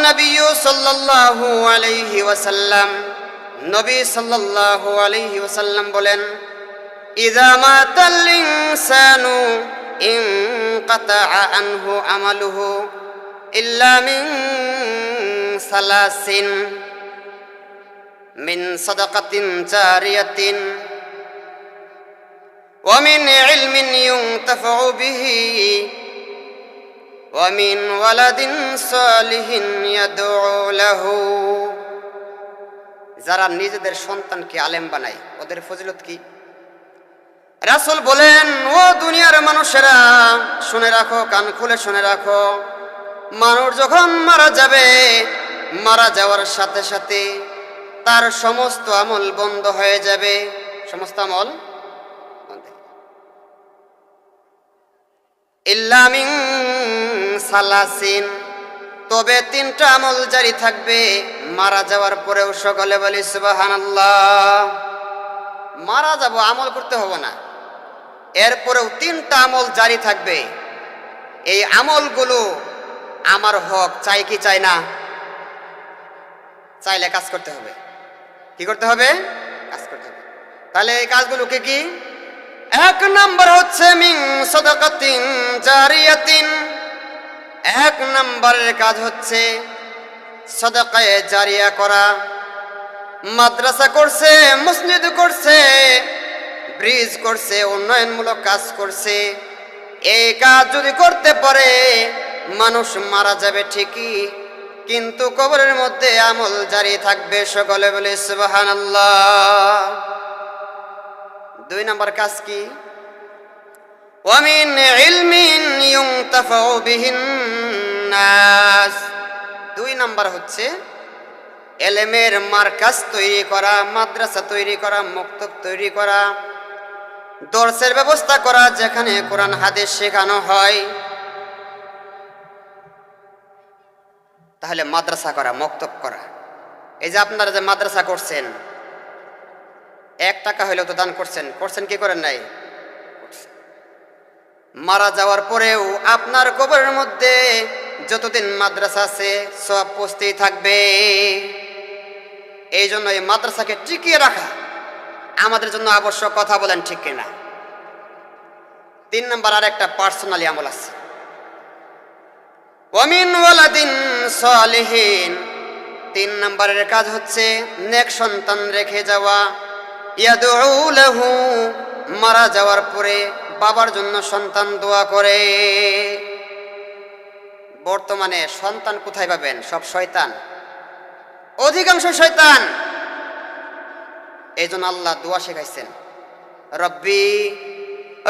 النبي صلى الله عليه وسلم নবী সাল্লাল্লাহু আলাইহি ওয়াসাল্লাম বলেন ইযা মাতাল ইনসানু ইনকাতাআ আনহু আমালুহু ইল্লা মিন সালাসিন মিন সাদাকাতিন জারিয়াতিন ওয়া মিন ইলমিন ইউনতাফাউ বিহি ওয়া মিন ওয়ালাদিন সালিহিন ইয়াদউ লাহু। যারা নিজেদের সন্তানকে আলেম বানায় ওদের ফজিলত কি? রাসূল বলেন, ও দুনিয়ার মানুষেরা শুনে রাখো, কান খুলে শুনে রাখো, মানুষ যখন মারা যাবে, মারা যাওয়ার সাথে সাথে তার সমস্ত আমল বন্ধ হয়ে যাবে। সমস্ত আমল ইল্লা মিন সালাসিন, তবে তিনটা আমল জারি থাকবে মারা যাওয়ার পরেও। সকলে বলি সুবহানাল্লাহ। মারা যাব, আমল করতে হবে না, এরপরেও তিনটা আমল জারি থাকবে। এই আমলগুলো আমার হক, চাই কি চাই না? চাইলে কাজ করতে হবে। কি করতে হবে? কাজ করতে হবে। তাহলে এই কাজগুলো কি? এক নাম্বার হচ্ছে মিন সাদাকাতিন জারিয়াতিন। এক নম্বরের কাজ হচ্ছে সাদাকায়ে জারিয়া করা। মাদ্রাসা করছে, মসজিদ করছে, ব্রিজ করছে, উন্নয়নমূলক কাজ করছে। এই কাজ যদি করতে পারে, মানুষ মারা যাবে ঠিকই, কিন্তু কবরের মধ্যে আমল জারি থাকবে। সকলে বলে সুবহানাল্লাহ। দুই নম্বর কাজ কি? ওয়া মিন ইলমিন ইউনতাফাউ বিহিন নাস। দুই নাম্বার হচ্ছে এলেমের মার্কাজ তৈরি করা, মাদ্রাসা তৈরি করা, মক্তব তৈরি করা, দর্সের ব্যবস্থা করা, যেখানে কোরআন হাদিস শেখানো হয়। তাহলে মাদ্রাসা করা, মক্তব করা। এই যে আপনারা যে মাদ্রাসা করছেন, 1 টাকা হইলেও তো দান করছেন কি করেন নাই? মারা যাওয়ার পরেও আপনার কবরের মধ্যে যতদিন মাদ্রাসা আছে সব পৌঁছতেই থাকবে। এই জন্য এই মাদ্রাসাকে টিকিয়ে রাখা আমাদের জন্য আবশ্যক। কথা বলেন ঠিক কিনা? 3 নম্বর আর একটা পার্সোনালি আমল আছে। ওয়া মিন ওয়ালাদিন সালিহিন। 3 নম্বরের কাজ হচ্ছে নেক সন্তান রেখে যাওয়া। ইয়াদউ লাহু, মারা যাওয়ার পরে বাবার জন্য সন্তান দোয়া করে। বর্তমানে সন্তান কোথায় পাবেন? সব শয়তান, অধিকাংশ শয়তান। এই জন্য আল্লাহ দোয়া শেখাইছেন, রব্বি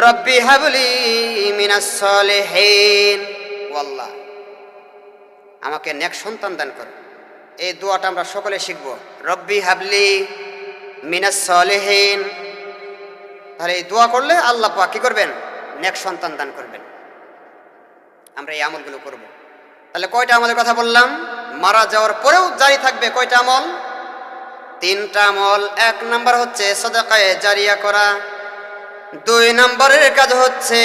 রব্বি হাবলি মিনাস সালিহিন। ও আল্লাহ, আমাকে নেক সন্তান দান কর। এই দোয়াটা আমরা সকলে শিখব, রব্বি হাবলি মিনাস সালিহিন। তাহলে এই দোয়া করলে আল্লাহ পাক কি করবেন? নেক সন্তান দান করবেন। আমরা এই আমলগুলো করব। তাহলে কয়টা আমলের কথা বললাম? মারা যাওয়ার পরেও জারি থাকবে কয়টা আমল? 3টা আমল। 1 নাম্বার হচ্ছে সাদাকায়ে জারিয়া করা। 2 নম্বরের কাজ হচ্ছে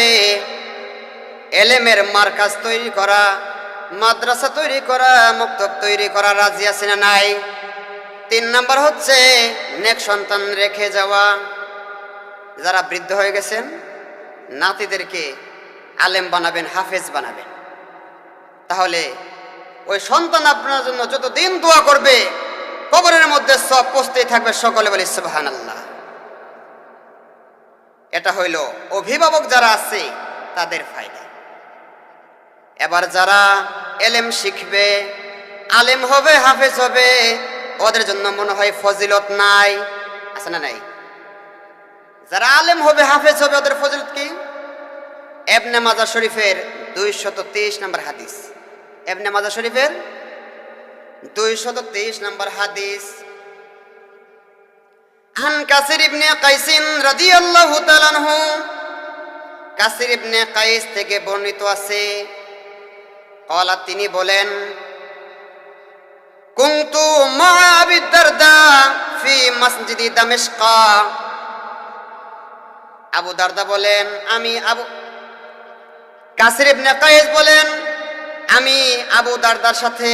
এলেমের মার্কাজ তৈরি করা, মাদ্রাসা তৈরি করা, মক্তব তৈরি করা। রাজি আছে না নাই? 3 নাম্বার হচ্ছে নেক সন্তান রেখে যাওয়া। যারা বৃদ্ধ হয়ে গেছেন, নাতিদেরকে আলেম বানাবেন, হাফেজ বানাবেন। তাহলে ওই সন্তান আপনার জন্য যতদিন দোয়া করবে, কবরের মধ্যে সব পৌঁছতেই থাকবে। সকলে বলি সুবহানাল্লাহ। এটা হইল অভিভাবক যারা আছে তাদের ফায়দা। এবার যারা এলেম শিখবে, আলেম হবে, হাফেজ হবে, ওদের জন্য মনে হয় ফজিলত নাই? আছে না নাই? যারা আলেম হবে, হাফেজ হবে, ওদের ফজিলত কি? ইবনে মাজাহ শরীফের 223 নম্বর হাদিস। ইবনে মাজাহ শরীফের 223 নম্বর হাদিস। আন কাসির ইবনে কাইস রাদিয়াল্লাহু তাআলা আনহু, কাসির ইবনে কাইস থেকে বর্ণিত আছে, ক্বালা, তিনি বলেন, কুনতু মা আবি দারদা ফি মসজিদি দামেস্ক। আবু দারদা বলেন, কাসির ইবনে কাইস বলেন, আমি আবু দারদার সাথে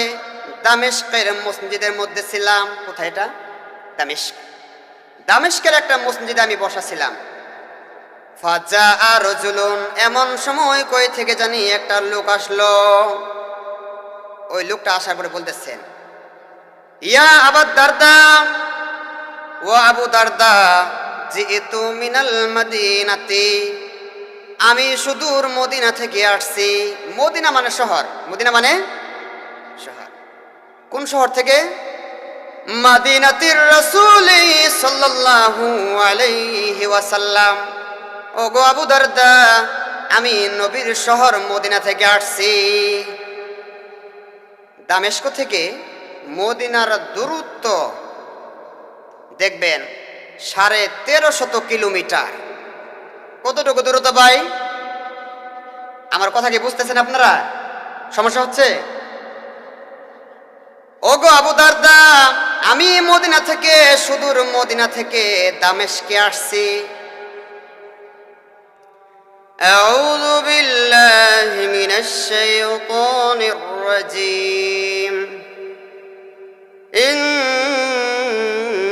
দামেস্কের মসজিদের মধ্যে ছিলাম। কোথায় এটা? দামেস্কের একটা মসজিদে আমি বসা ছিলাম। ফাজাআ রাজুলুন, এমন সময় কই থেকে জানি একটা লোক আসলো। ওই লোকটা আসার পরে বলতেছেন, ইয়া আবু দারদা, ও আবু দারদা, জিতু মিনাল মদিনাতি, আমি সুদূর মদিনা থেকে আসছি। মদিনা মানে শহর, মদিনা মানে শহর। কোন শহর থেকে? মদিনাতির রাসূল সাল্লাল্লাহু আলাইহি ওয়াসাল্লাম। ও গো আবু দারদা, আমি নবীর শহর মদিনা থেকে আসছি। দামেস্ক থেকে মদিনার দূরত্ব দেখবেন 1350 কিলোমিটার। কতটুকু দূরত্ব ভাই? আমার কথা কি বুঝতেছেন আপনারা? সমস্যা হচ্ছে? ওগো আবু দারদা, আমি মদিনা থেকে, সুদূর মদিনা থেকে দামেস্কে আসছি। আউযু বিল্লাহি মিনাশ শাইতানির রাজীম।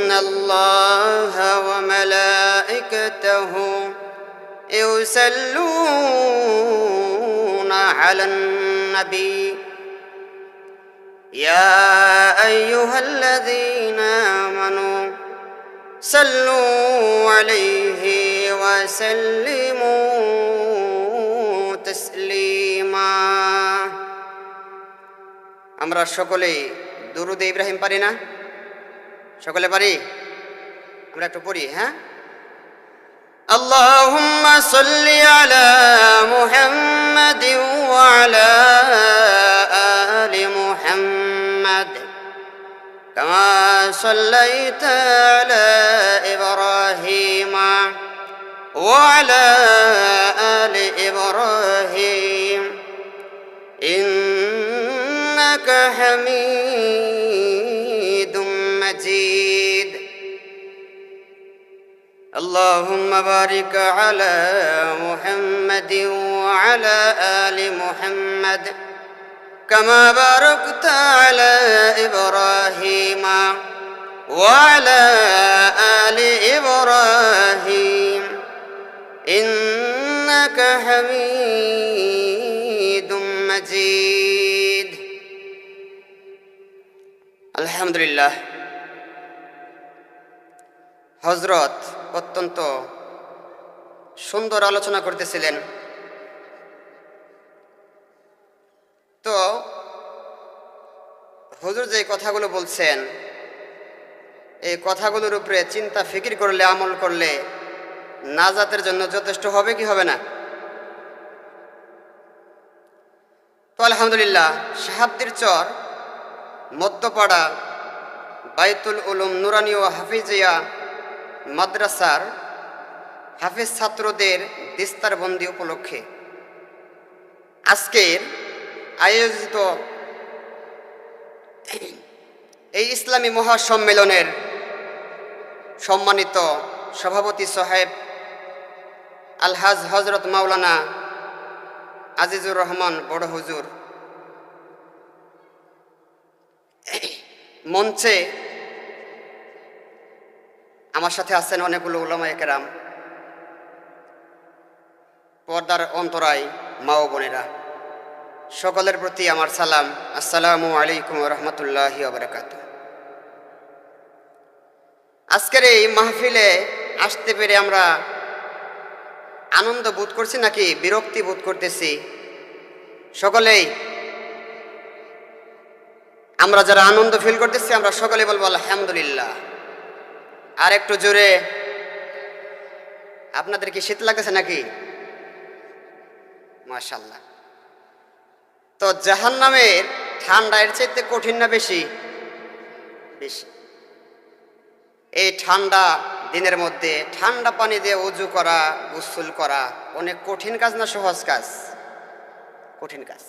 ইন্নাল্লাহা ওয়া মালাইকাতাহু ইউসাল্লুনা আলান নবী يا أيها الذين آمنوا صلوا عليه وسلموا تسليما। আমরা সকলে দুরূদ ইব্রাহিম পারি না? সকলে পারি? আমরা একটু পড়ি, হ্যাঁ? اللهم صل على محمد وعلى آل محمد كما صليت على إبراهيم وعلى آل إبراهيم إنك حميد مجيد اللهم بارك على محمد وعلى آل محمد كما باركت على إبراهيم وعلى آل إبراهيم إنك حميد مجيد الحمد لله। হযরত অত্যন্ত সুন্দর আলোচনা করতেছিলেন। তো হুজুর যে কথাগুলো বলছেন, এই কথাগুলোর উপরে চিন্তা ফিকির করলে, আমল করলে নাজাতের জন্য যথেষ্ট হবে কি হবে না? তো আলহামদুলিল্লাহ, শাহাবদীর চর মধ্যপাড়া বাইতুল উলুম নুরানি ও হাফিজিয়া মাদ্রাসার হাফেজ ছাত্রদের দিস্তারবন্দি উপলক্ষে আজকের আয়োজিত এই ইসলামী মহাসম্মেলনের সম্মানিত সভাপতি সাহেব আলহাজ হজরত মাওলানা আজিজুর রহমান বড় হুজুর, মঞ্চে আমার সাথে আছেন অনেকগুলো উলামায়ে কেরাম, পর্দার অন্তরায় মা ও বোনেরা, সকলের প্রতি আমার সালাম। আসসালামু আলাইকুম ওয়া রাহমাতুল্লাহি ওয়া বারাকাতুহু। আজকের এই মাহফিলে আসতে পেরে আমরা আনন্দ বোধ করছি নাকি বিরক্তি বোধ করতেছি? সকলেই আমরা যারা আনন্দ ফিল করতেছি, আমরা সকলে বলবো আলহামদুলিল্লাহ। আর একটু জোরে। আপনাদের কি শীত লাগতেছে নাকি? মাশাআল্লাহ। তো জাহান্নামের ঠান্ডা এর চাইতে কঠিন না বেশি? বেশি। এই ঠান্ডা দিনের মধ্যে ঠান্ডা পানি দিয়ে ওযু করা, গোসল করা অনেক কঠিন কাজ না সহজ কাজ? কঠিন কাজ।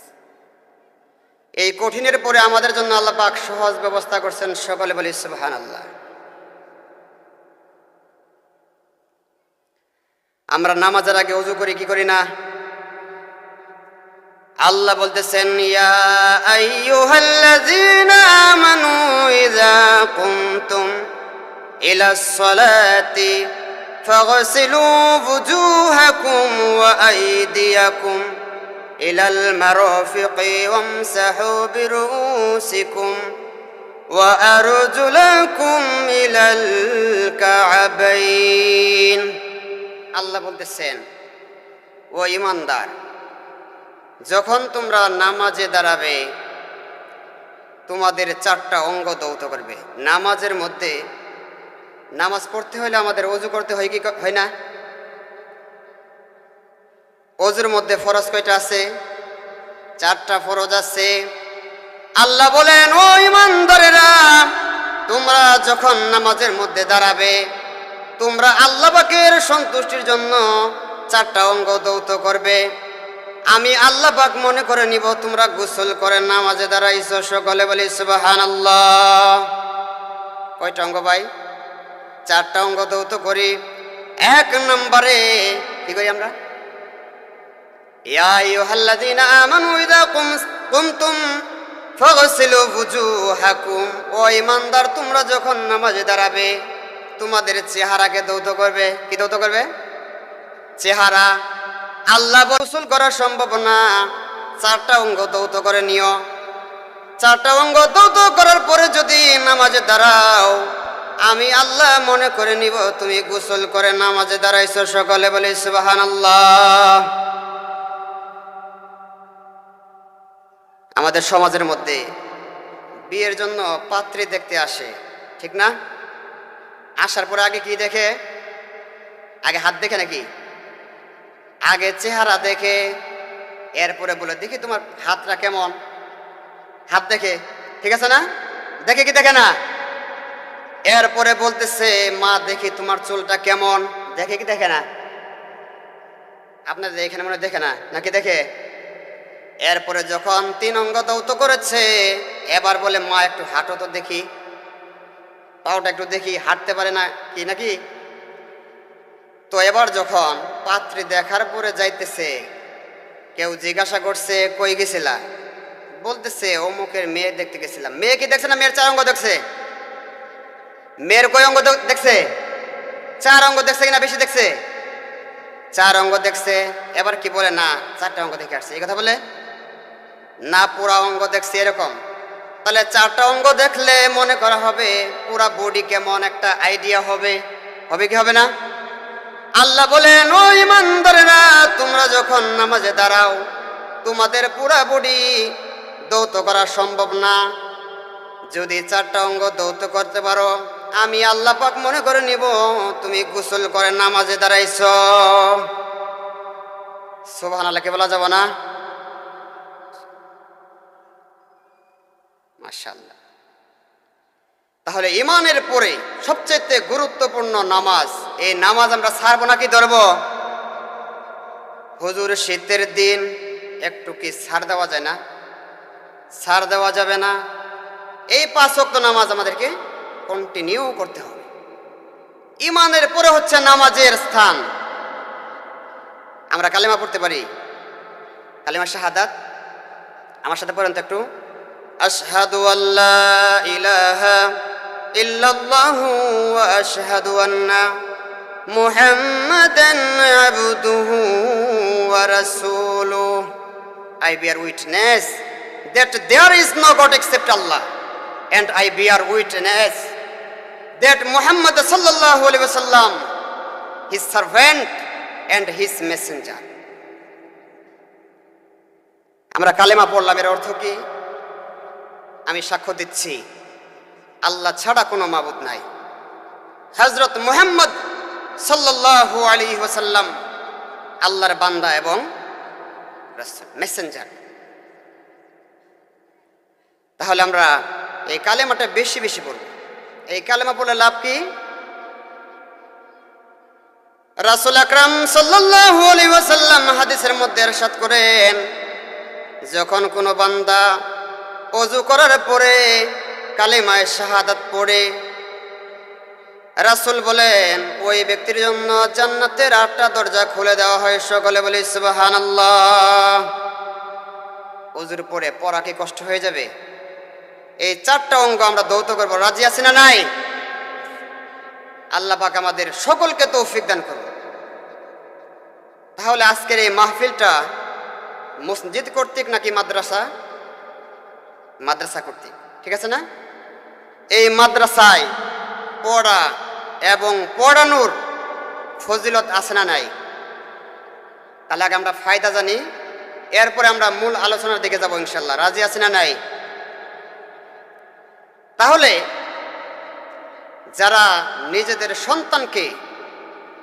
এই কঠিনের পরে আমাদের জন্য আল্লাহ পাক সহজ ব্যবস্থা করছেন। সকলে বলি সুবহানাল্লাহ। আমরা নামাজের আগে ওযু করি কি করি না? আল্লাহ বলতেছেন, ইয়া আইয়ুহাল্লাযীনা ইলাস সালাতি ফাগসিলু ওয়ুজুহাকুম ওয়া আইদিয়াকুম ইলাল মারাফিকি ওয়ামসাহু বিরুসিকুম ওয়া আরজুলাকুম ইলাল কা'বাইন। আল্লাহ বলতেছেন, ও ঈমানদার, যখন তোমরা নামাজে দাঁড়াবে তোমাদের 4টা অঙ্গ ধৌত করবে। নামাজের মধ্যে নামাজ পড়তে হলে আমাদের ওযু করতে হয় কি হয় না? ওযুর মধ্যে ফরজ কয়টা আছে? 4টা ফরজ আছে। আল্লাহ বলেন, ও ঈমানদারেরা, তোমরা যখন নামাজের মধ্যে দাঁড়াবে তোমরা আল্লাহ পাকের সন্তুষ্টির জন্য 4টা অঙ্গ ধৌত করবে। আমি আল্লাহ পাক মনে করে নিব তোমরা গোসল করে নামাজে দাঁড়াইছো। সকলে বলি সুবহানাল্লাহ। কয়টা অঙ্গ ভাই? 4টা অঙ্গ ধৌত করি। 1 নম্বরে কি করি আমরা? ইয়া আইয়ুহাল্লাযীনা আমানু ইযা কুমতুম ফাগসিলু ওয়ুজুহাকুম। ও ঈমানদার, তোমরা যখন নামাজে দাঁড়াবে তোমাদের চেহারাকে ধৌত করবে। কি ধৌত করবে? চেহারা। আল্লাহ গোসল করা সম্ভব না, 4টা অঙ্গ ধৌত করে নিও। 4টা অঙ্গ ধৌত করার পরে যদি নামাজে দাঁড়াও আমি আল্লাহ মনে করে নিব তুমি গোসল করে নামাজে দাঁড়াইছো। সকলে বলি সুবহানাল্লাহ। আমাদের সমাজের মধ্যে বিয়ের জন্য পাত্রী দেখতে আসে, ঠিক না? আসার পরে আগে কি দেখে? আগে হাত দেখে নাকি? আগে চেহারা দেখে, এরপরে বলে দেখি তোমার হাতটা কেমন। হাত দেখে, ঠিক আছে না? দেখে কি দেখে না? এরপরে বলতেছে মা দেখি তোমার চুলটা কেমন। দেখে কি দেখে না? আপনাদের এখানে মনে দেখে না নাকি দেখে? এরপরে যখন 3 অঙ্গ ধৌত করেছে এবার বলে মা একটু হাঁটো তো দেখি, পাওটা একটু দেখি, হাঁটতে পারে না কি নাকি? তো এবার যখন পাত্রী দেখার পরে যাইতেছে কেউ জিজ্ঞাসা করছে কই গেছিলা? বলতেছে অমুকের মেয়ে দেখতে গেছিলাম। মেয়ে কি দেখছে না? মেয়ের 4 অঙ্গ দেখছে। মেয়ের কয় অঙ্গ দেখছে? 4 অঙ্গ দেখছে কিনা বেশি দেখছে? 4 অঙ্গ দেখছে। এবার কি বলে না 4টা অঙ্গ দেখে আসছে, এই কথা বলে না, পুরা অঙ্গ দেখছে এরকম। তাহলে 4টা অঙ্গ দেখলে মনে করা হবে পুরা বডি কেমন একটা আইডিয়া হবে। হবে কি হবে না? আল্লাহ বলেন, ও ঈমানদারেরা, তোমরা যখন নামাজে দাঁড়াও তোমাদের পুরা বডি ধৌত করা সম্ভব না। যদি 4টা অঙ্গ ধৌত করতে পারো আমি আল্লাহ পাক মনে করে নিব তুমি গোসল করে নামাজে দাঁড়াইছো। সুবহানাল্লাহ কে বলা যাবে না? মাশাআল্লাহ। তাহলে ঈমানের পরে সবচেয়ে গুরুত্বপূর্ণ নামাজ। এই নামাজ আমরা ছাড়বো নাকি ধরবো? হুজুর শীতের দিন একটু কি ছাড় দেওয়া যায় না? ছাড় দেওয়া যাবে না। এই 5 ওয়াক্ত নামাজ আমাদেরকে কন্টিনিউ করতে হবে। ঈমানের পরে হচ্ছে নামাজের স্থান। আমরা কালেমা পড়তে পারি, কালেমা শাহাদাত। আমার সাথে পড়েন তো একটু। আশহাদু আল্লা ইলাহা ইল্লাল্লাহু ওয়া আশহাদু আন্না মুহাম্মাদান আবদুহু ওয়া রাসূলুহু। I bear witness that there is no God except Allah, and I bear witness that Muhammad sallallahu alaihi wasallam his servant and his messenger. আমরা কালেমা পড়লাম, এর অর্থ কি? আমি সাক্ষ্য দিচ্ছি আল্লাহ ছাড়া কোনো মাবুদ নাই। হযরত মুহাম্মদ সাল্লাল্লাহু আলাইহি ওয়াসাল্লাম আল্লাহর বান্দা এবং রাসূল, মেসেঞ্জার। তাহলে আমরা এই কালেমাটা বেশি বেশি পড়ব। এই কালেমা পড়লে লাভ কি? রাসূল আকরাম সাল্লাল্লাহু আলাইহি ওয়াসাল্লাম হাদিসের মধ্যে ইরশাদ করেন, যখন কোনো বান্দা ওযু করার পরে কালেমায়ে শাহাদাত পড়ে, রাসূল বলেন ওই ব্যক্তির জন্য জান্নাতের 8টা দরজা খুলে দেওয়া হয়। সকলে বলি সুবহানাল্লাহ। ওযুর পরে পড়া কি কষ্ট হয়ে যাবে? এই 4টা অঙ্গ আমরা ধৌত করব, রাজি আছি না নাই? আল্লাহ পাক আমাদের সকলকে তৌফিক দান করুন। তাহলে আজকের এই মাহফিলটা মসজিদ কর্তৃক নাকি মাদ্রাসা? মাদ্রাসা কর্তৃক, ঠিক আছে না? এই মাদ্রাসায় পড়া এবং পড়ানোর ফজিলত আছে না নাই? তাহলে আগে আমরা ফায়দা জানি, এরপরে আমরা মূল আলোচনার দিকে যাব ইনশাল্লাহ। রাজি আছে না নাই? তাহলে যারা নিজেদের সন্তানকে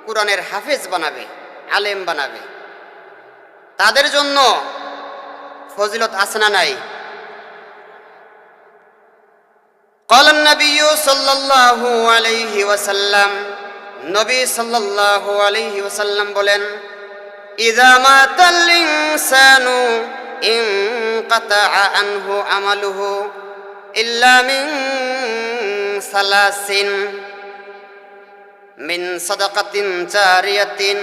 কোরআনের হাফেজ বানাবে, আলেম বানাবে, তাদের জন্য ফজিলত আছে না নাই? قال النبي صلى الله عليه وسلم, নবী সাল্লাল্লাহু আলাইহি ওয়াসাল্লাম বলেন, ইযা মাতাল ইনসানু ইনকাতাআ আনহু আমালুহু ইল্লা মিন সালাসিন, মিন সাদাকাতিন জারিয়াতিন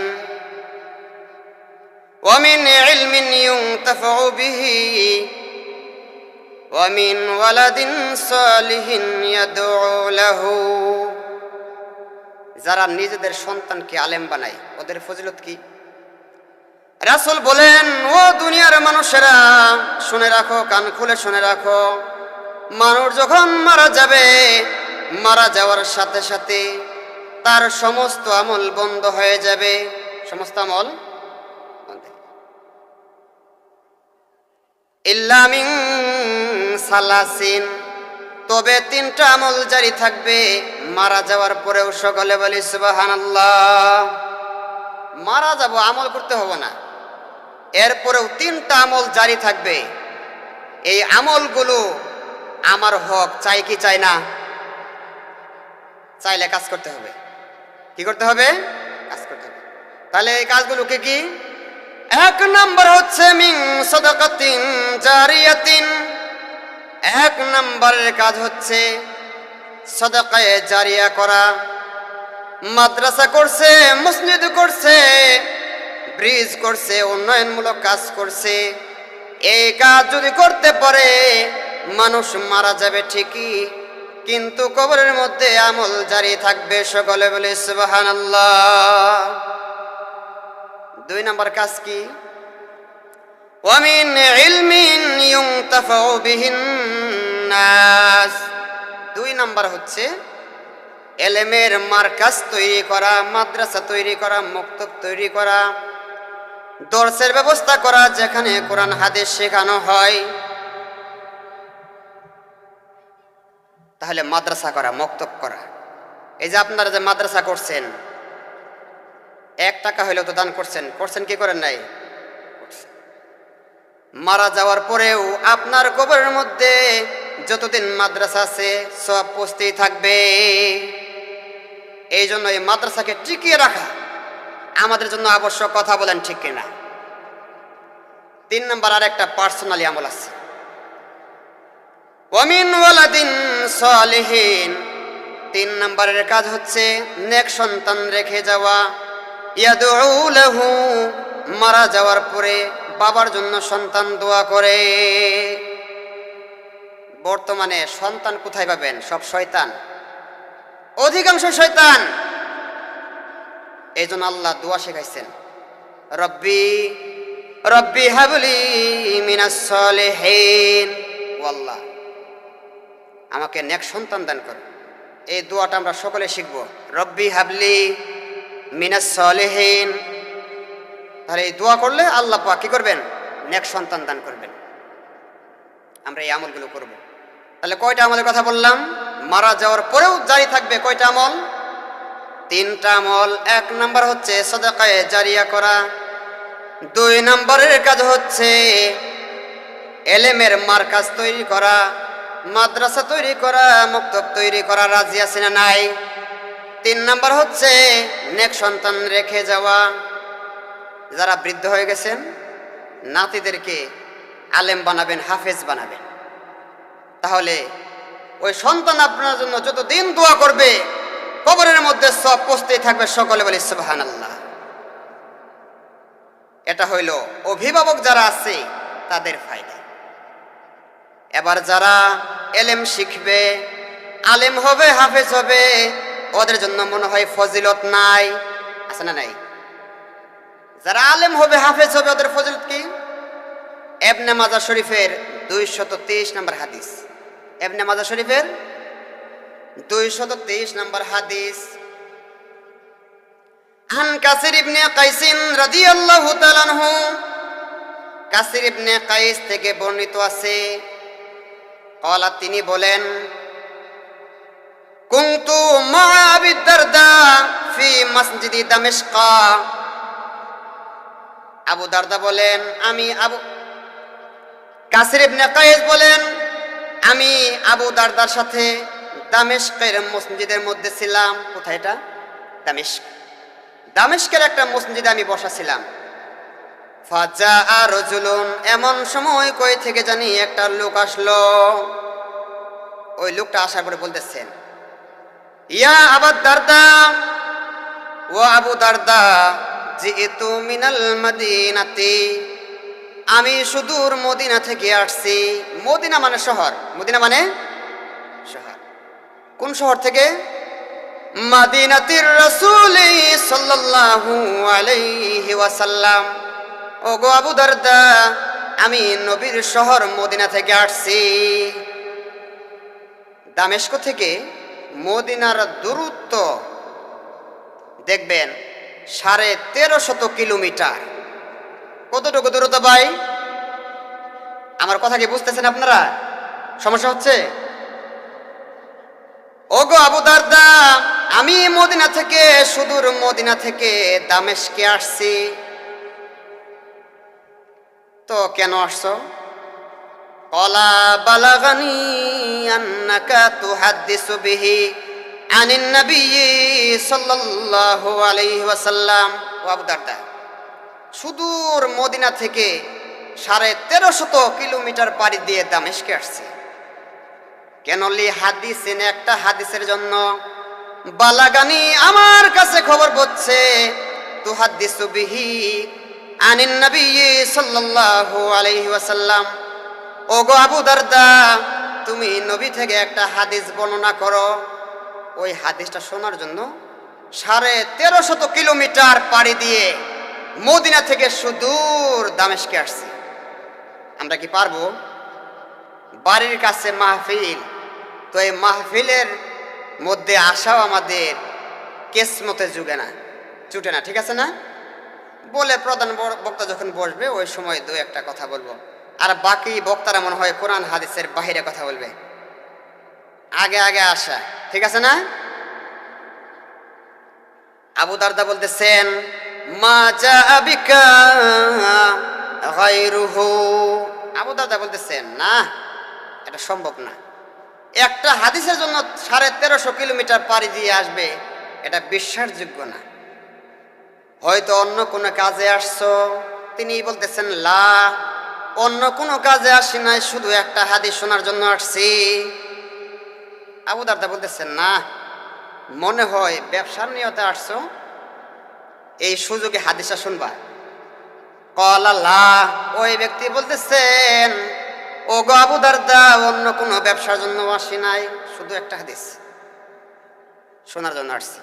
ওয়া মিন ইলমিন ইউনতাফাউ বিহি ওয়া মিন ওয়ালাদিন সালিহিন ইয়াদউ লাহু। যারা নিজেদের সন্তানকে আলেম বানায় ওদের ফজিলত কি? রাসূল বলেন, ও দুনিয়ার মানুষেরা শুনে রাখো, কান খুলে শুনে রাখো, মানুষ যখন মারা যাবে, মারা যাওয়ার সাথে সাথে তার সমস্ত আমল বন্ধ হয়ে যাবে। সমস্ত আমল বন্ধ, ইল্লা মিন সালাসিন, তবে তিনটা আমল জারি থাকবে মারা যাওয়ার পরেও। সকলে বলি সুবহানাল্লাহ। মারা যাব, আমল করতে হবে না, এরপরেও তিনটা আমল জারি থাকবে। এই আমলগুলো আমার হক, চাই কি চাই না? চাইলে কাজ করতে হবে। কি করতে হবে? কাজ করতে হবে। তাহলে এই কাজগুলো কি কি? এক নাম্বার হচ্ছে মিন সাদাকাতিন জারিয়াতিন, এক নাম্বারের কাজ হচ্ছে সাদাকায়ে জারিয়া করা। মাদ্রাসা করছে, মসজিদ করছে, ব্রিজ করছে, উন্নয়নমূলক কাজ করছে, এই কাজ যদি করতে পারে মানুষ মারা যাবে ঠিকই, কিন্তু কবরের মধ্যে আমল জারি থাকবে। সকলে বলে সুবহানাল্লাহ। দুই নাম্বার কাজ কি? ওয়া মিন ইলমিন ইউনতাফাউ বিহিন নাস, দুই নাম্বার হচ্ছে এলেমের মার্কাজ তৈরি করা, মাদ্রাসা তৈরি করা, মক্তব তৈরি করা, দর্সের ব্যবস্থা করা, যেখানে কোরআন হাদিস শেখানো হয়। তাহলে মাদ্রাসা করা, মক্তব করা। এই যে আপনারা যে মাদ্রাসা করছেন, 1 টাকা হইলেও তো দান করছেন, করছেন কি করেন নাই? মারা যাওয়ার পরেও আপনার কবরের মধ্যে যতদিন মাদ্রাসা আছে সব পৌঁছতেই থাকবে। এই জন্য এই মাদ্রাসাকে টিকিয়ে রাখা আমাদের জন্য আবশ্যক। কথা বলেন ঠিক কিনা? 3 নাম্বার আর একটা পার্সোনালি আমল আছে, ওয়া মিন ওয়ালাদিন সালিহিন, 3 নাম্বারের কাজ হচ্ছে নেক সন্তান রেখে যাওয়া। ইয়াদউ লাহু, মারা যাওয়ার পরে বাবার জন্য সন্তান দোয়া করে। বর্তমানে সন্তান কোথায় পাবেন? সব শয়তান, অধিকাংশ শয়তান। এই জন্য আল্লাহ দোয়া শেখাইছেন, রব্বি রব্বি হাবলি মিনাস সালিহিন, ও আল্লাহ আমাকে নেক সন্তান দান করো। এই দোয়াটা আমরা সকলে শিখব, রব্বি হাবলি মিনাস সালিহিন। তাহলে এই দোয়া করলে আল্লাহ পাক কি করবেন? নেক সন্তান দান করবেন। আমরা এই আমলগুলো করব। তাহলে কয়টা আমলের কথা বললাম? মারা যাওয়ার পরেও জারি থাকবে কয়টা আমল? 3টা আমল। 1 নাম্বার হচ্ছে সাদাকায়ে জারিয়া করা। 2 নাম্বারের কাজ হচ্ছে এলেমের মার্কাজ তৈরি করা, মাদ্রাসা তৈরি করা, মক্তব তৈরি করা। রাজি আছে না নাই? 3 নাম্বার হচ্ছে নেক সন্তান রেখে যাওয়া। যারা বৃদ্ধ হয়ে গেছেন নাতিদেরকে আলেম বানাবেন, হাফেজ বানাবেন। তাহলে ওই সন্তান আপনার জন্য যতদিন দোয়া করবে কবরের মধ্যে সব পৌঁছতেই থাকবে। সকলে বলি সুবহানাল্লাহ। এটা হইল অভিভাবক যারা আছে তাদের ফায়দা। এবার যারা এলেম শিখবে, আলেম হবে, হাফেজ হবে, ওদের জন্য মনে হয় ফজিলত নাই, আছে না নাই? যারা আলেম হবে, হাফেজ হবে, ওদের ফজিলত কি? ইবনে মাজাহ শরীফের 223 নম্বর হাদিস, ইবনে মাজাহ শরীফের 223 নম্বর হাদিস। আন কাসির ইবনে কাইস রাদিয়াল্লাহু তাআলা আনহু, কাসির ইবনে কাইস থেকে বর্ণিত আছে, ক্বালা তিনি বলেন, কুনতু মা আবি দারদা ফি মসজিদি দামেস্ক। আবু দারদা বলেন, কাসির ইবনে কাইস বলেন, আমি আবু দারদার সাথে দামেস্কের মসজিদের মধ্যে ছিলাম। কোথায় এটা? দামেস্ক। দামেস্কের একটা মসজিদে আমি বসা ছিলাম। ফাজাআ রাজুলুন, এমন সময় কই থেকে জানি একটা লোক আসলো। ওই লোকটা আসার পরে বলতেছেন, ইয়া আবু দারদা, ও আবু দারদা, জিতু মিনাল মদিনাতি, আমি সুদূর মদিনা থেকে আসছি। মদিনা মানে শহর, মদিনা মানে শহর। কোন শহর থেকে? মদিনাতির রাসূল সাল্লাল্লাহু আলাইহি ওয়াসাল্লাম। ও গো আবু দারদা, আমি নবীর শহর মদিনা থেকে আসছি। দামেস্ক থেকে মদিনার দূরত্ব দেখবেন 1350 কিলোমিটার। কতটুকু দূরত্ব ভাই? আমার কথা কি বুঝতেছেন আপনারা? সমস্যা হচ্ছে? ওগো আবু দারদা, আমি মদিনা থেকে, সুদূর মদিনা থেকে দামেস্কে আসছি। তো কেন আসছো? ক্বালা বালাগানি আন্নাকা তুহাদ্দিসু বিহি আনিন নবী সাল্লাল্লাহু আলাইহি ওয়াসাল্লাম। ও আবু দারদা, সুদূর মদিনা থেকে 1350 কিলোমিটার পাড়ি দিয়ে দামেস্কে আসছে। কেন? লি হাদিসেন, একটা হাদিসের জন্য। বালাগানি, আমার কাছে খবর পড়ছে, তুহাদ্দিসু বিহি আনিন নবী সাল্লাল্লাহু আলাইহি ওয়াসাল্লাম। ওগো আবু দারদা, তুমি নবী থেকে একটা হাদিস বর্ণনা করো। ওই হাদিসটা শোনার জন্য 1350 কিলোমিটার পাড়ি দিয়ে মদিনা থেকে সুদূর দামেস্কে আসছে। আমরা কি পারবো? বাড়ির কাছে মাহফিল, তো এই মাহফিলের মধ্যে আসাও আমাদের কিসমতে জুটে না, ঠিক আছে না? বলে প্রধান বক্তা যখন বসবে ওই সময় দু একটা কথা বলবো, আর বাকি বক্তারা মনে হয় কোরআন হাদিসের বাহিরে কথা বলবে। আগে আগে আসা, ঠিক আছে না? আবু দারদা বলতেছেন, মা জাআ বিকা গায়রুহু। আবু দারদা বলতেছেন, না, এটা সম্ভব না। একটা হাদিসের জন্য 1350 কিলোমিটার পাড়ি দিয়ে আসবে, এটা বিশ্বাসযোগ্য না। হয়তো অন্য কোনো কাজে আসছো। তিনি বলতেছেন, লা, অন্য কোনো কাজে আসি নাই, শুধু একটা হাদিস শোনার জন্য আসছি। আবু দারদা বলতেছেন, না, মনে হয় ব্যবসার নিয়তে আসছো, এই সুযোগে হাদিসটা শুনবা। ক্বালা লা, ওই ব্যক্তি বলতেছেন, ও গো আবু দারদা, অন্য কোনো ব্যবসার জন্য আসি নাই, শুধু একটা হাদিস শোনার জন্য আসছি।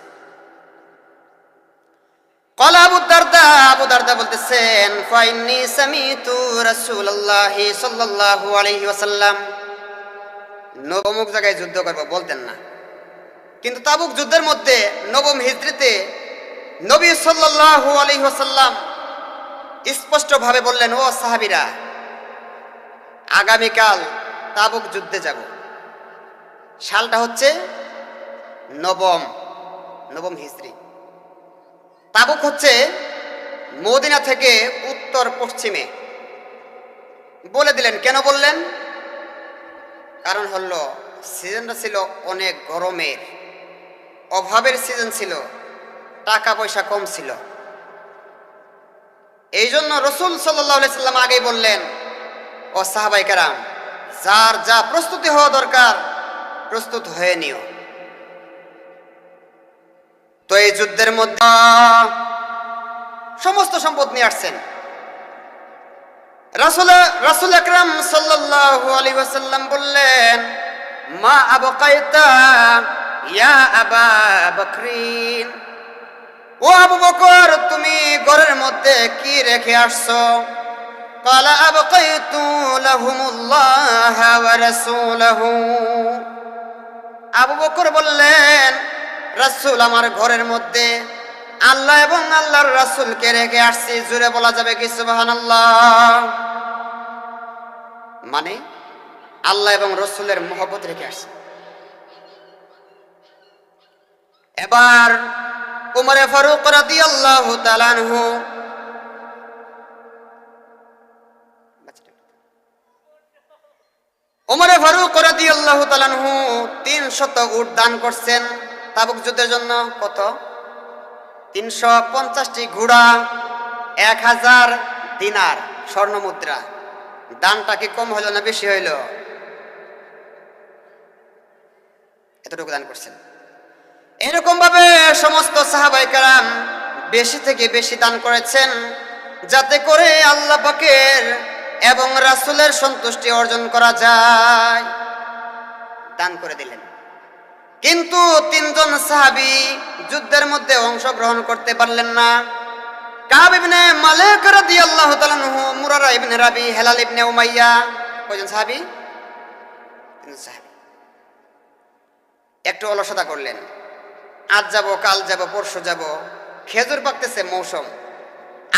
ক্বালা আবু দারদা, আবু দারদা বলতেছেন, ফাইন্নী সামিতু রাসূলুল্লাহি সাল্লাল্লাহু আলাইহি ওয়াসাল্লাম। নবমুখ জায়গায় যুদ্ধ করব বলতেন না, কিন্তু তাবুক যুদ্ধের মধ্যে নবম হিজরিতে নবী সাল্লাল্লাহু আলাইহি ওয়াসাল্লাম স্পষ্ট ভাবে বললেন, ও সাহাবীরা, আগামীকাল তাবুক যুদ্ধে যাব। সালটা হচ্ছে নবম হিজরি। তাবুক হচ্ছে মদিনা থেকে উত্তর পশ্চিমে। বলে দিলেন। কেন বললেন? কারণ হলো সিজনটা ছিল অনেক গরমের, অভাবের সিজন ছিল, টাকা পয়সা কম ছিল। এই জন্য রাসূল সাল্লাল্লাহু আলাইহি সাল্লাম আগেই বললেন, ও সাহাবায়ে কেরাম, যার যা প্রস্তুতি হওয়া দরকার প্রস্তুত হয়ে নিও। তো এই যুদ্ধের মধ্যে সমস্ত সম্পদ নিয়ে আসছেন। রাসূল আকরাম সাল্লাল্লাহু আলাইহি ওয়াসাল্লাম বললেন, মা আবকাইতা ইয়া আবা বকরিন, ও আবু বকর তুমি ঘরের মধ্যে কি রেখে আসছো? ক্বালা আবকাইতু লাহুমুল্লাহ ওয়া রাসূলুহু। আবু বকর বললেন, রাসূল আমার ঘরের মধ্যে আল্লাহ এবং আল্লাহর রাসূলকে রেখে আসছি। জোরে বলা যাবে কি সুবহানাল্লাহ? মানে আল্লাহ এবং রাসূলের মহব্বত রেখে আসছে। এবার উমরে ফারুক রাদিয়াল্লাহু তাআলা আনহু উমরে ফারুক রাদিয়াল্লাহু তাআলা আনহু 300 উট দান করছেন তাবুক যুদ্ধের জন্য। কত? 350টি ঘোড়া, 1000 দিনার স্বর্ণ মুদ্রা। দানটা কি কম হইল না বেশি হইল? এতটুকু দান করছেন। এরকম ভাবে সমস্ত সাহাবায়ে কেরাম বেশি থেকে বেশি দান করেছেন, যাতে করে আল্লাহ পাকের এবং রাসূলের সন্তুষ্টি অর্জন করা যায়। দান করে দিলেন। কিন্তু 3 জন সাহাবী যুদ্ধের মধ্যে অংশগ্রহণ করতে পারলেন না। কাব ইবনে মালিক রাদিয়াল্লাহু তাআলা আনহু, মুরারা ইবনে রাবি, হেলাল ইবনে উমাইয়া। কয়জন সাহাবী? 3 জন সাহাবী। একটু অলসতা করলেন, আজ যাব, কাল যাব, পরশু যাব। খেজুর পাকতেছে মৌসুম।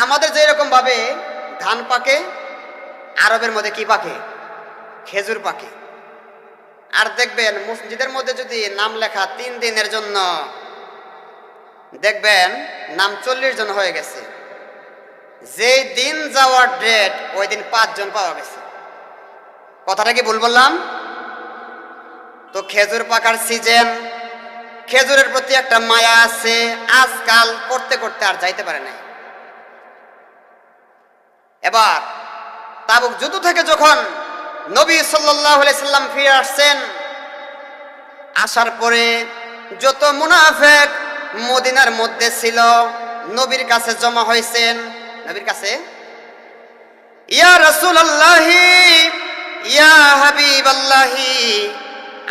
আমাদের যে এরকম ভাবে ধান পাকে, আরবের মধ্যে কি পাকে? খেজুর পাকে। আর দেখবেন মসজিদের মধ্যে যদি নাম লেখা 3 দিনের জন্য, দেখবেন নাম 40 জন হয়ে গেছে। যেই দিন যাওয়ার ডেট ওই দিন 5 জন পাওয়া গেছে। কথাটা কি ভুল বললাম? তো খেজুর পাকার সিজন, খেজুরের প্রতি একটা মায়া আছে। আজকাল করতে করতে আর যাইতে পারে নাই। এবার তাবুক যুদ্ধ থেকে যখন নবী সাল্লাল্লাহু আলাইহি সাল্লাম ফিরে আসছেন, আসার পরে যত মুনাফিক মদিনার মধ্যে ছিল নবীর কাছে জমা হয়েছেন। নবীর কাছে, ইয়া রাসূলুল্লাহি, ইয়া হাবিবাল্লাহি,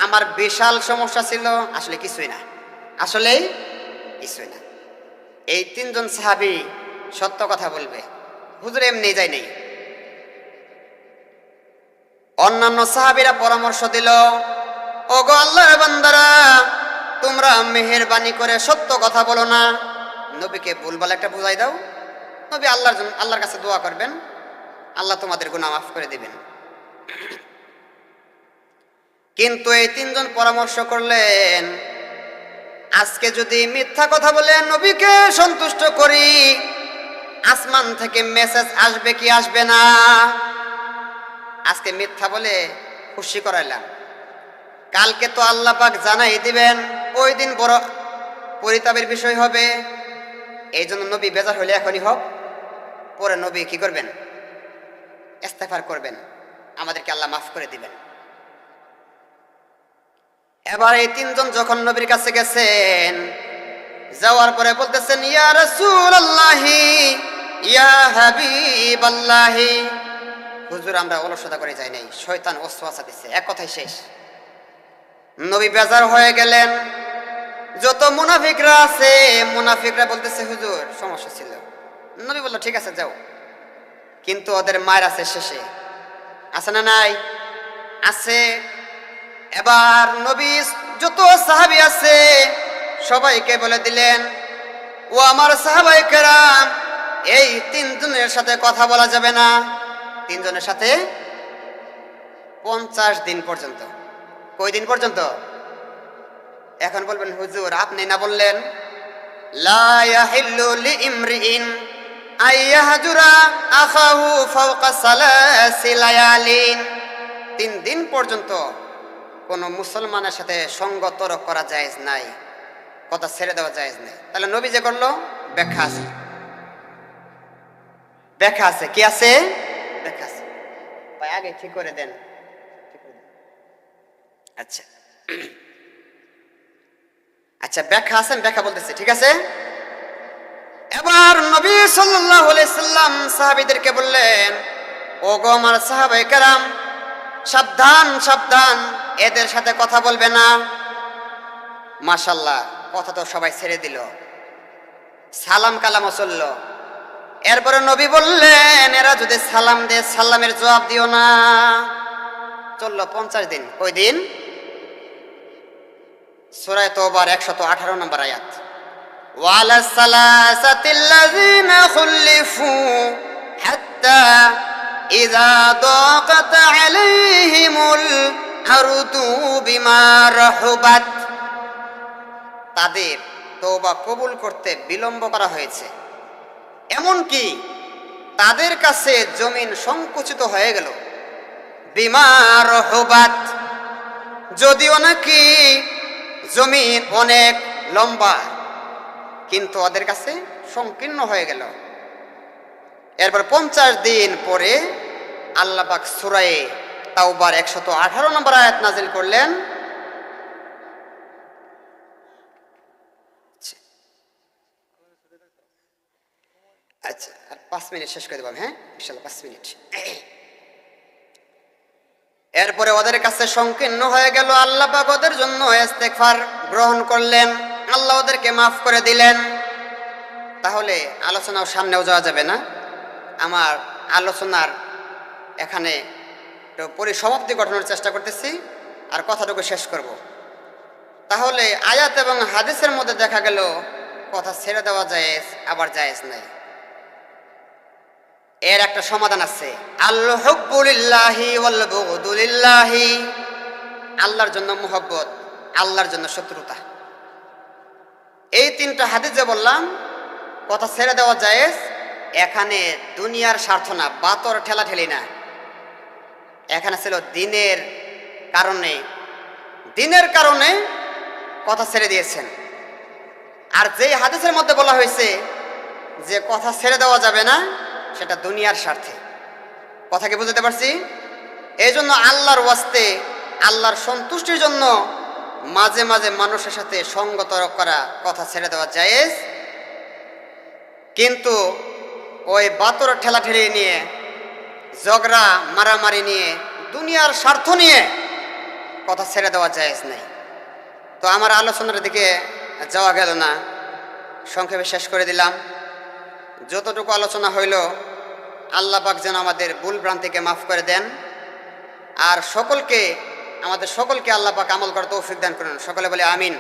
আমার বিশাল সমস্যা ছিল। আসলে কিছুই না, আসলেই কিছুই না। এই 3 জন সাহাবী সত্য কথা বলবে, হুজুর এমনি যাই নেই। অন্যান্য সাহাবীরা পরামর্শ দিল, ওগো আল্লাহর বান্দারা, তোমরা মেহেরবানি করে সত্য কথা বলো না। নবীকে ভুলভাল একটা বুঝাই দাও। নবী আল্লাহর কাছে দোয়া করবেন, আল্লাহ তোমাদের গুনাহ মাফ করে দিবেন। কিন্তু এই 3 জন পরামর্শ করলেন, আজকে যদি মিথ্যা কথা বলে নবীকে সন্তুষ্ট করি, আসমান থেকে মেসেজ আসবে কি আসবে না? আজকে মিথ্যা বলে খুশি করাইলাম, কালকে তো আল্লাহ পাক জানাই দিবেন, ওই দিন বড় পরিতাপের বিষয় হবে। এই জন্য নবী বেজার হলে এখনই হোক, পরে নবী কি করবেন? ইস্তেগফার করবেন, আমাদেরকে আল্লাহ মাফ করে দিবেন। এবার এই 3 জন যখন নবীর কাছে গেছেন, যাওয়ার পরে বলতেছেন, ইয়া রাসূলুল্লাহি, ইয়া হাবিবাল্লাহি, হুজুর আমরা অলসতা করে যাই নাই, শয়তান ওয়াসওয়াসা দিচ্ছে। এক কথাই শেষ। নবী বেজার হয়ে গেলেন। যত মুনাফিকরা আছে, মুনাফিকরা বলতেছে, হুজুর সমস্যা ছিল। নবী বলল, ঠিক আছে যাও। কিন্তু ওদের মায়ের আছে শেষে, আছে না নাই? আছে। এবার নবী যত সাহাবী আছে সবাইকে বলে দিলেন, ও আমার সাহাবায়ে কেরাম, এই 3 জনের সাথে কথা বলা যাবে না। 3 জনের সাথে 50 দিন পর্যন্ত। কয় দিন পর্যন্ত? এখন বলবেন, হুজুর আপনি না বললেন, লা ইয়াহিল্লু লিইমরিইন আইয়াহজুরা আখাহু ফাওকা সালাসি লায়ালিন। 3 দিন পর্যন্ত কোন মুসলমানের সাথে সঙ্গ তরক করা জায়েজ নাই, কথা ছেড়ে দেওয়া জায়েজ নাই। তাহলে নবী যে করলো, ব্যাখ্যা আছে, ব্যাখ্যা আছে। কি আছে? ব্যাখ্যা আছে। ভাই আগে ঠিক করে দেন। আচ্ছা আচ্ছা, ব্যাখ্যা আছেন, ব্যাখ্যা বলতেছে, ঠিক আছে। এবার নবী সাল্লাল্লাহু আলাইহি সাল্লাম সাহাবীদেরকে বললেন, ওগো আমার সাহাবায়ে কেরাম, সাবধান সাবধান, এদের সাথে কথা বলবে না। মাশাল্লাহ, কথা তো সবাই ছেড়ে দিল, সালাম কালামও চলল। এরপরে নবী বললেন, এরা যদি সালাম দেয় সালামের জবাব দিও না। চলল 50 দিন। কই দিন? সূরা তাওবার 118 নম্বর আয়াত। ওয়ালা সালাসাতিল্লাযিনা খুল্লিফু হাত্তা ইযা দাকাত আলাইহিমুল আরদু বিমা রাহুবাত। তাদের তওবা কবুল করতে বিলম্ব করা হয়েছে, এমনকি তাদের কাছে জমিন সংকুচিত হয়ে গেল। বিমা রাহুবাত, যদিও নাকি জমিন অনেক লম্বা, কিন্তু ওদের কাছে সংকীর্ণ হয়ে গেল। এরপর 50 দিন পরে আল্লাহ পাক সূরা তাওবার 118 নম্বর আয়াত নাজিল করলেন। আচ্ছা, আর 5 মিনিট শেষ করে দেব। হ্যাঁ ইনশাআল্লাহ 5 মিনিট। এরপরে ওদের কাছে সংকীর্ণ হয়ে গেল। আল্লাহ পাক ওদের জন্য ইস্তেগফার গ্রহণ করলেন, আল্লাহ ওদেরকে মাফ করে দিলেন। তাহলে আলোচনাও সামনেও যাওয়া যাবে না। আমার আলোচনার এখানে পরিসমাপ্তি ঘটানোর চেষ্টা করতেছি, আর কথাটুকু শেষ করব। তাহলে আয়াত এবং হাদিসের মধ্যে দেখা গেল কথা ছেড়ে দেওয়া জায়েজ, আবার জায়েজ নাই। এর একটা সমাধান আছে। আল হুব্বু লিল্লাহি ওয়াল বুগদু লিল্লাহি, আল্লাহর জন্য মুহাব্বত, আল্লাহর জন্য শত্রুতা। এই 3টা হাদিস যে বললাম কথা ছেড়ে দেওয়া জায়েজ, এখানে দুনিয়ার স্বার্থ না, বাতর ঠেলাঠেলি না। এখানে ছিল দিনের কারণে কথা ছেড়ে দিয়েছেন। আর যেই হাদিসের মধ্যে বলা হয়েছে যে কথা ছেড়ে দেওয়া যাবে না, সেটা দুনিয়ার স্বার্থে। কথা কি বুঝতে পারছি? এই জন্য আল্লাহর ওয়াস্তে, আল্লাহর সন্তুষ্টির জন্য মাঝে মাঝে মানুষের সাথে সঙ্গত করা, কথা ছেড়ে দেওয়া জায়েজ। কিন্তু ওই বাতর ঠেলাঠেলি নিয়ে, ঝগড়া মারামারি নিয়ে, দুনিয়ার স্বার্থ নিয়ে কথা ছেড়ে দেওয়া জায়েজ নাই। তো আমার আলোচনার দিকে যাওয়া গেল না, সংক্ষেপে শেষ করে দিলাম। যতটুকু আলোচনা হইল আল্লাহ পাক যেন আমাদের ভুল ভ্রান্তিকে মাফ করে দেন, আর আমাদের সকলকে আল্লাহ পাক আমল করার তৌফিক দান করেন। সকলে বলে আমিন।